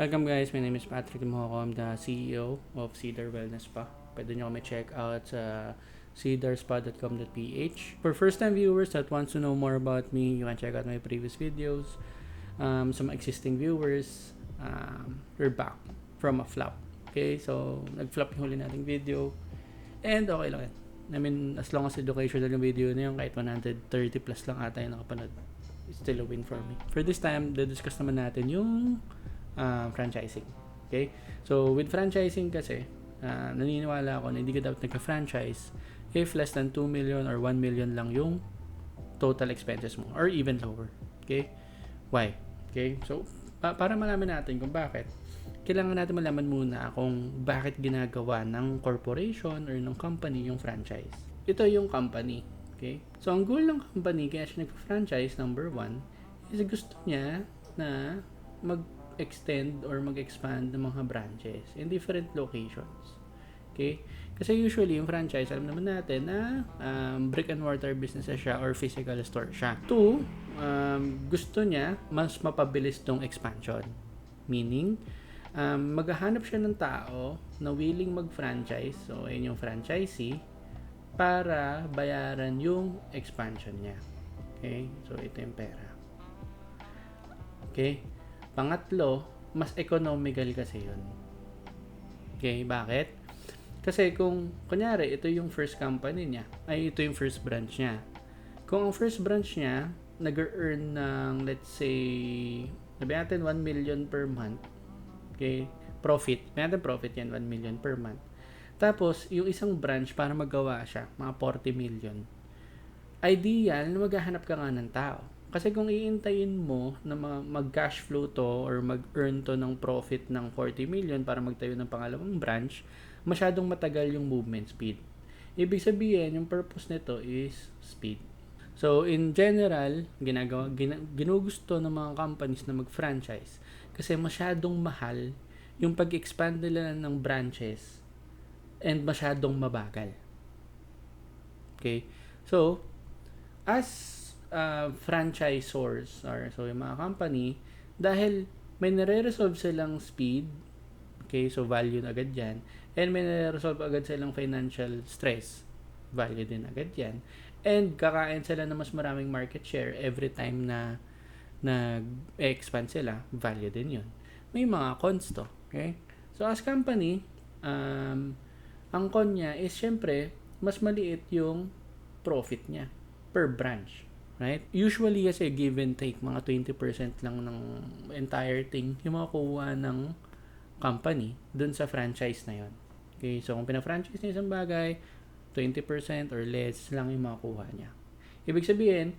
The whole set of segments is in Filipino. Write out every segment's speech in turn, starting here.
Welcome guys, my name is Patrick Mohoko. I'm the CEO of Cedar Wellness Spa. Pwede nyo kami check out sa cedarspa.com.ph. For first time viewers that wants to know more about me, you can check out my previous videos. Some existing viewers, we're back from a flop. Okay, so nag-flop yung huli nating video. And okay lang yan. I mean, as long as educational yung video na yun, kahit 130 plus lang ata yung nakapanood, it's still a win for me. For this time, discuss naman natin yung franchising. Okay? So, with franchising kasi, naniniwala ako na hindi ka dapat nagka-franchise if less than 2 million or 1 million lang yung total expenses mo or even lower. Okay? Why? Okay? So, para malaman natin kung bakit, kailangan natin malaman muna kung bakit ginagawa ng corporation or ng company yung franchise. Ito yung company. Okay? So, ang goal ng company, kaya siya nag-franchise, number one, is gusto niya na mag-extend or mag-expand ng mga branches in different locations. Okay? Kasi usually, yung franchise, alam naman natin na brick and mortar business siya or physical store siya. Two, gusto niya mas mapabilis tong expansion. Meaning, maghahanap siya ng tao na willing mag-franchise, so ayun yung franchisee, para bayaran yung expansion niya. Okay? So, ito yung pera. Okay? Pangatlo, mas economical kasi yun. Okay? Bakit? Kasi kung, kunyari, ito yung first company niya, ay ito yung first branch niya. Kung ang first branch niya, nag-earn ng, let's say, sabi natin 1 million per month, okay, profit. May natin profit yan, 1 million per month. Tapos, yung isang branch para magawa siya, mga 40 million. Ideal na maghahanap ka nga ng tao. Kasi kung iintayin mo na mag-cash flow to or mag-earn to ng profit ng 40 million para magtayo ng pangalawang branch, masyadong matagal yung movement speed. Ibig sabihin, yung purpose nito is speed. So, in general, ginugusto ng mga companies na mag-franchise kasi masyadong mahal yung pag-expand nila ng branches and masyadong mabagal. Okay? So, as franchisors or so yung mga company, dahil may nare-resolve silang speed, okay, so value na agad yan, and may nare-resolve agad silang financial stress, value din agad yan, and kakain sila na mas maraming market share every time na nag-expand sila, value din yun. May mga cons to. Okay? So, as company, ang con niya is syempre, mas maliit yung profit niya per branch. Right? Usually kasi give and take, mga 20% lang ng entire thing yung makukuha ng company dun sa franchise na yon. Okay? So, kung pina-franchise niya isang bagay, 20% or less lang yung makukuha niya. Ibig sabihin,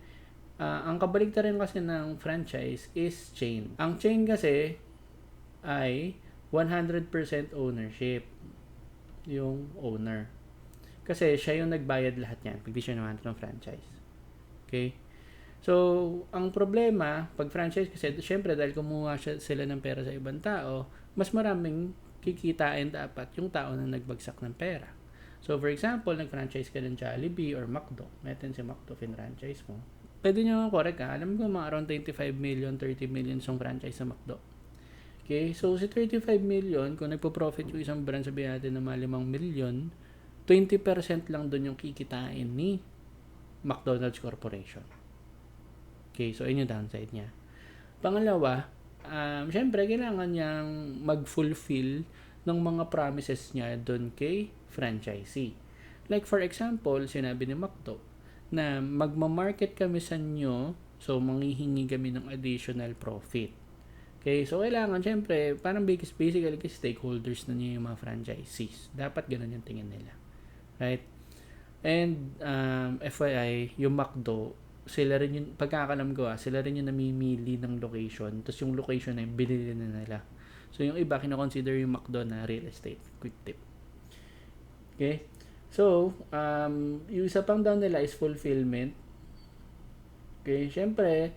ang kabaligtaran kasi ng franchise is chain. Ang chain kasi ay 100% ownership yung owner. Kasi siya yung nagbayad lahat yan pag di siya naman ng franchise. Okay? So, ang problema, pag franchise kasi, syempre dahil kumuha sila ng pera sa ibang tao, mas maraming kikitain dapat yung tao na nagbagsak ng pera. So, for example, nag-franchise ka ng Jollibee or McDo. Meron si McDo, fin-franchise mo. Pwede nyo correct ha. Alam ko mga around 25 million, 30 million yung franchise sa McDo. Okay? So, si 35 million, kung nagpo-profit yung isang brand, sabihin natin na mga 5 million, 20% lang doon yung kikitain ni McDonald's Corporation. Okay? So, yun yung downside niya. Pangalawa, syempre, kailangan niyang mag-fulfill ng mga promises niya doon kay franchisee. Like for example, sinabi ni McDo na magma-market kami sa inyo, so manghihingi kami ng additional profit. Okay, so kailangan syempre, parang basically kasi stakeholders na niya yung mga franchisees. Dapat ganun yung tingin nila. Right? And FYI, yung McDo, sila rin yung, pagkakalam ko sila rin yung namimili ng location, tapos yung location na yung binili na nila. So, yung iba, kina-consider yung McDo na real estate. Quick tip. Okay? So, yung isa pang down nila is fulfillment. Okay? Siyempre,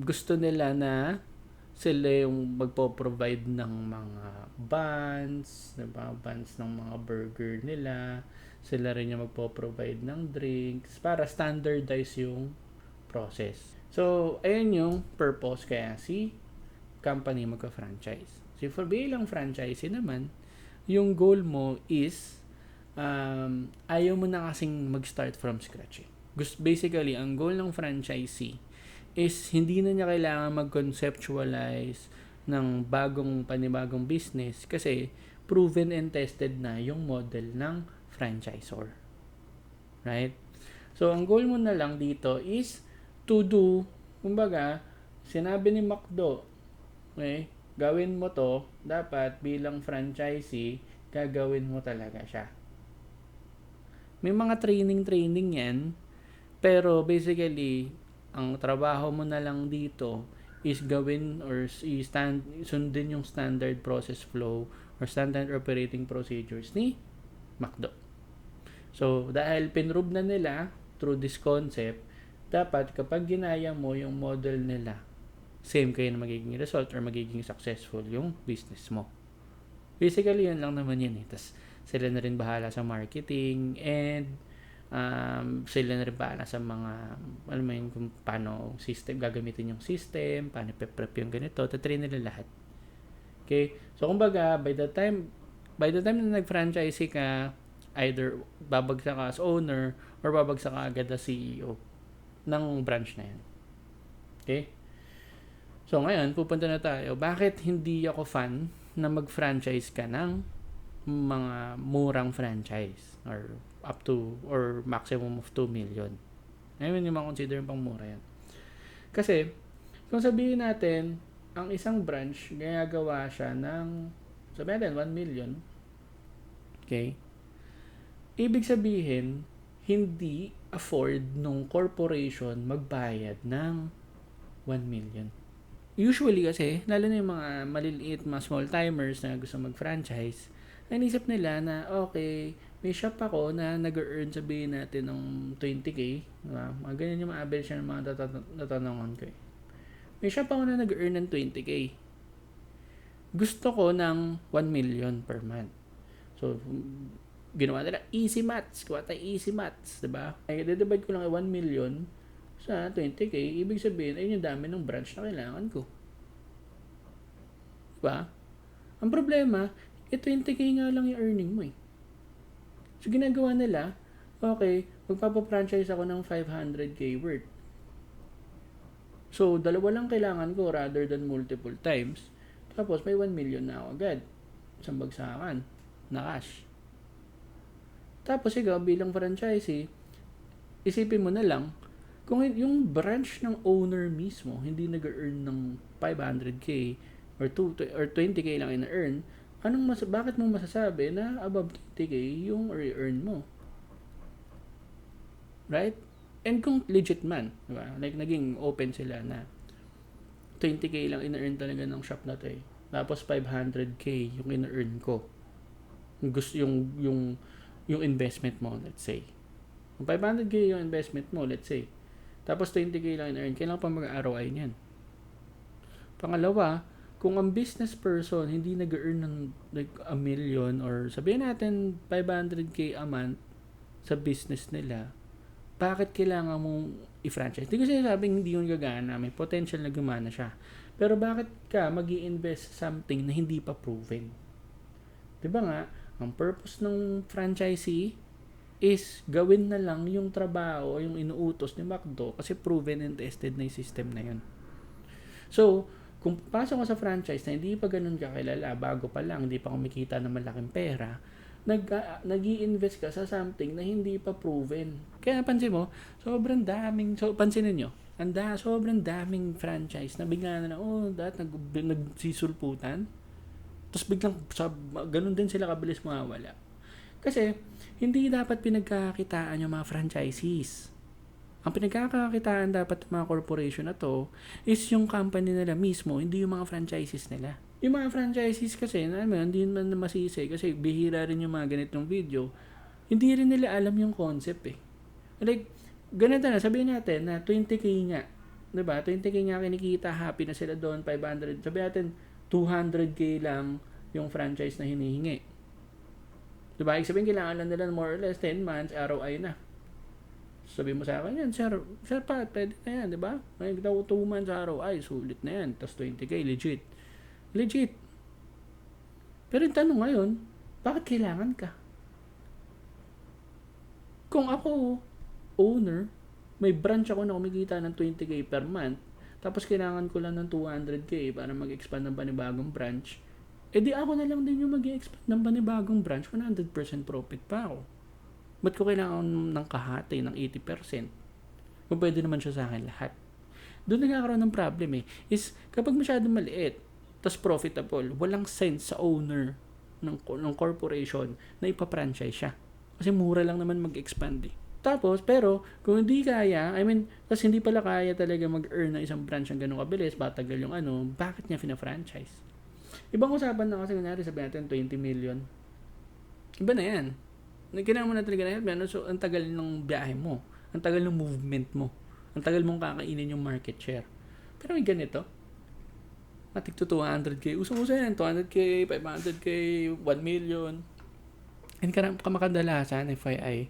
gusto nila na sila yung magpo-provide ng mga buns, diba? Buns ng mga burger nila. Sila rin yung magpo-provide ng drinks para standardize yung process. So, ayun yung purpose kaya si company magka-franchise. So for bilang franchisee naman, yung goal mo is ayaw mo na kasing mag-start from scratch. Basically, ang goal ng franchisee is hindi na niya kailangan mag-conceptualize ng panibagong business kasi proven and tested na yung model ng franchisor. Right? So, ang goal mo na lang dito is to do, kumbaga, sinabi ni McDo, okay, gawin mo to, dapat bilang franchisee, gagawin mo talaga siya. May mga training yan, pero basically, ang trabaho mo na lang dito is gawin or sundin yung standard process flow or standard operating procedures ni McDo. So, dahil pinrove na nila through this concept, dapat kapag ginaya mo yung model nila, same kayo na magiging result or magiging successful yung business mo. Basically, yun lang naman yun. Tas, sila na rin bahala sa marketing and sila na rin bahala sa mga, alam mo yun, kung paano gagamitin yung system, paano pe-prep yung ganito, tatrain nila lahat. Okay? So, kumbaga, by the time na nag-franchise ka, either babagsak ka as owner or babagsak ka agad as CEO ng branch na yan. Okay? So, ngayon, pupunta na tayo. Bakit hindi ako fan na mag-franchise ka ng mga murang franchise or up to or maximum of 2 million? Ayun yung consider pang mura yan. Kasi, kung sabihin natin, ang isang branch, gagawa siya ng, sabihin natin, 1 million. Okay? Ibig sabihin, hindi afford nung corporation magbayad ng 1 million. Usually kasi, lalo na yung mga maliliit, mga small timers na gusto mag-franchise, naisip nila na, okay, may shop ako na nag-earn, sabihin natin, ng 20k. Diba? Mga ganyan yung ma-average ng mga tatanungan ko. May shop ako na nag-earn ng 20k. Gusto ko ng 1 million per month. So, ginawa nila easy maths. Kuha tayo easy maths. Diba? Ay, divide ko lang 1 million sa 20k. Ibig sabihin, ayun yung dami ng branch na kailangan ko. Diba? Ang problema, 20k nga lang yung earning mo eh. So, ginagawa nila, okay, magpapa-franchise ako ng 500k worth. So, dalawa lang kailangan ko rather than multiple times. Tapos, may 1 million na ako agad. Isang bagsakan na cash. Tapos, ikaw bilang franchisee, isipin mo na lang, kung yung branch ng owner mismo, hindi nag-earn ng 500k or 20k lang in-earn, bakit mo masasabi na above 20k yung re-earn mo? Right? And kung legit man, diba? Like naging open sila na 20k lang in-earn talaga ng shop na to eh. Tapos 500k yung in-earn ko. Gusto yung investment mo, let's say. Kung 500k yung investment mo, let's say. Tapos 20k lang in-earn, kailangan pa mag-ROI niyan. Pangalawa, kung ang business person hindi nag-earn ng like a million or sabihin natin 500k a month sa business nila, bakit kailangan mong i-franchise? Hindi ko sinasabing hindi yun gagana, may potential na gumana siya. Pero bakit ka mag-i-invest sa something na hindi pa proven? Diba nga, ang purpose ng franchisee is gawin na lang yung trabaho, yung inuutos ni McDo kasi proven and tested na yung system na yun. So, kung pasok ka sa franchise na hindi pa ganun kakilala, bago pa lang, hindi pa kumikita ng malaking pera, nag-i-invest ka sa something na hindi pa proven. Kaya pansin mo, sobrang pansinin nyo, sobrang daming franchise na bigla na nagsisulputan, tapos biglang ganun din sila kabilis mawawala. Kasi, hindi dapat pinagkakakitaan yung mga franchisees. Ang pinagkakakitaan dapat ng mga corporation na to is yung company nila mismo, hindi yung mga franchises nila. Yung mga franchises kasi, hindi man masisi kasi bihira rin yung mga ganitong video, hindi rin nila alam yung concept eh. Like, ganito na, sabihin natin na 20k nga, diba? 20k nga kinikita, happy na sila doon, 500, sabihin natin 200k lang yung franchise na hinihingi. Diba? Ibig sabihin, kailangan lang nila more or less 10 months, ROI na. Sabi mo sa akin yan, sir pa, pwede na yan, di ba? May 2 months ROI, sulit na yan. Tapos 20k, legit. Legit. Pero yung tanong ngayon, bakit kailangan ka? Kung ako, owner, may branch ako na kumikita ng 20k per month, tapos kailangan ko lang ng 200k para mag-expand ng panibagong branch, edi ako na lang din yung mag-expand ng panibagong branch, 100% profit pa ako. Ba't ko kailangan ng kahati, ng 80%? Kung pwede naman siya sa akin lahat. Doon nagkakaroon ng problem is kapag masyadong maliit, tas profitable, walang sense sa owner ng corporation na ipa-franchise siya. Kasi mura lang naman mag-expand Tapos, pero, kung hindi kaya, kasi hindi pala kaya talaga mag-earn ng isang branch ng ganun kabilis, batagal yung bakit niya fina-franchise? Ibang usapan na kasi, kunwari, sabihin natin 20 million. Iba na yan. Kailangan mo na talaga na yan. So, ang tagal ng biyahe mo. Ang tagal ng movement mo. Ang tagal mong kakainin yung market share. Pero may ganito. Matik to 200k. Uso-uso yan. 200k, 500k, 1 million. And kamakadalasan, FYI,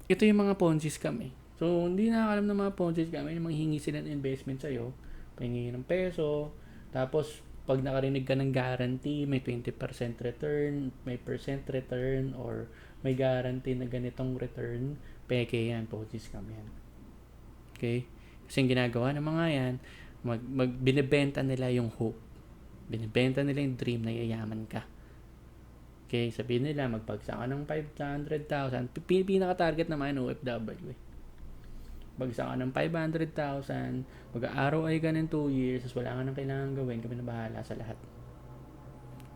ito yung mga Ponzi scam So, hindi nakakalam ng mga Ponzi scam yung manghingi sila ng investment sa'yo. Pahingi ng peso. Tapos, pag nakarinig ka ng guarantee, may 20% return, may percent return, or may guarantee na ganitong return, peke yan, Ponzi scam yan. Okay? Kasi yung ginagawa ng mga yan, binibenta nila yung hope. Binibenta nila yung dream na yayaman ka. Okay, sabihin nila, magpagsa ka ng 500,000. Pinaka-target naman OFW. Bagsa ka ng 500,000, mag-ROI ka ng 2 years, wala ka nang kailangan gawin, kami na bahala sa lahat.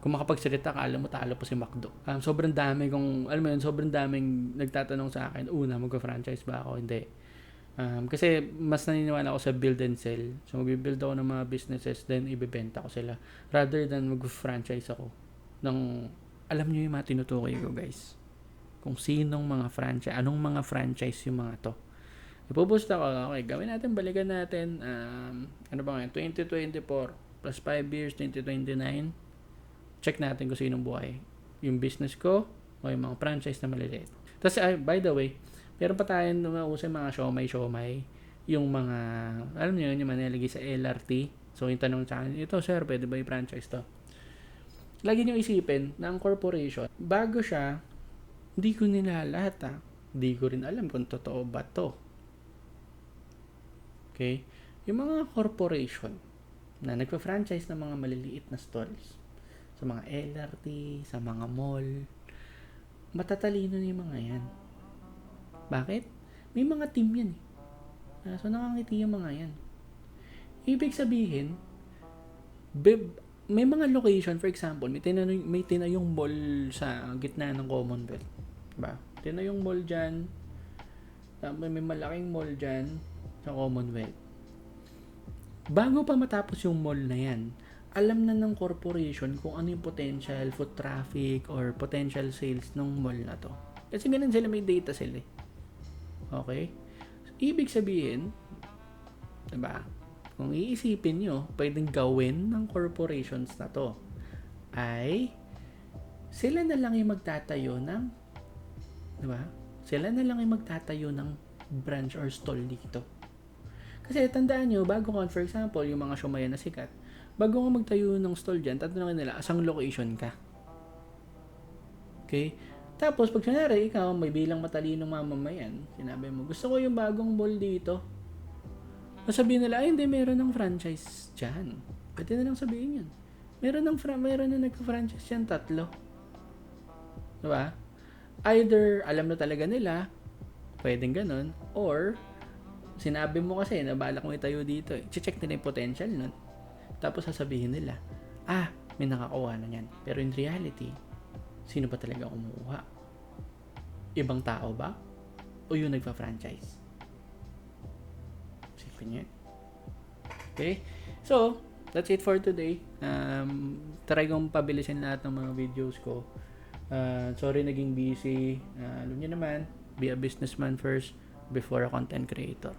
Kung makapagsalita ka, alam mo, talo pa si McDo. Sobrang dami sobrang daming nagtatanong sa akin, mag-franchise ba ako? Hindi. Kasi mas naniniwala ako sa build and sell. So, mag-build ako ng mga businesses, then ibibenta ko sila. Rather than mag-franchise ako. Alam nyo yung mga tinutukoy ko, guys. Kung sinong mga franchise, anong mga franchise yung mga to. Ipopost ako, okay, gawin natin, balikan natin, 2024 plus 5 years, 2029. Check natin kung sinong buhay. Yung business ko, o yung mga franchise na maliliit. Tapos, by the way, meron pa tayong usay mga siomay. Yung mga, alam nyo yun, yung manilagay sa LRT. So, yung tanong sa akin, ito sir, pwede ba i-franchise to? Lagi nyo isipin na ang corporation, bago siya, hindi ko nilalahat Hindi ko rin alam kung totoo ba to. Okay? Yung mga corporation na nagpa-franchise ng mga maliliit na stalls, sa mga LRT, sa mga mall, matatalino na yung mga yan. Bakit? May mga team yan so nakangiti yung mga yan. Ibig sabihin, may mga location, for example, may tinayong mall sa gitna ng Commonwealth. Diba? Tinayong mall dyan, may malaking mall dyan sa Commonwealth. Bago pa matapos yung mall na yan, alam na ng corporation kung ano yung potential foot traffic or potential sales ng mall na to. Kasi ganun sila, may data sila Okay? Ibig sabihin, diba? Kung iisipin nyo, pwedeng gawin ng corporations na to ay sila na lang yung magtatayo ng, diba? Sila na lang yung magtatayo ng branch or stall dito. Kasi tandaan nyo, bago ka, for example, yung mga siomaya na sikat, bago ka magtayo ng stall dyan, tatanungin nila, asang location ka? Okay? Tapos, pag sinari, ikaw, may bilang matalinong mamamayan, sinabi mo, gusto ko yung bagong mall dito. Sabihin nila, hindi, meron ng franchise dyan. Pwede na lang sabihin yun. Meron na nagka-franchise dyan, 3. Diba? Either, alam na talaga nila, pwedeng ganun, or, sinabi mo kasi, nabalak mo itayo dito. Check nila yung potential nun. Tapos, sasabihin nila, may nakakuha na yan. Pero in reality, sino ba talaga kumuha? Ibang tao ba? O yung nagpa-franchise? Sipin nyo. Okay? So, that's it for today. Try kong pabilisin lahat ng mga videos ko. Sorry naging busy. Alam nyo naman, be a businessman first before a content creator.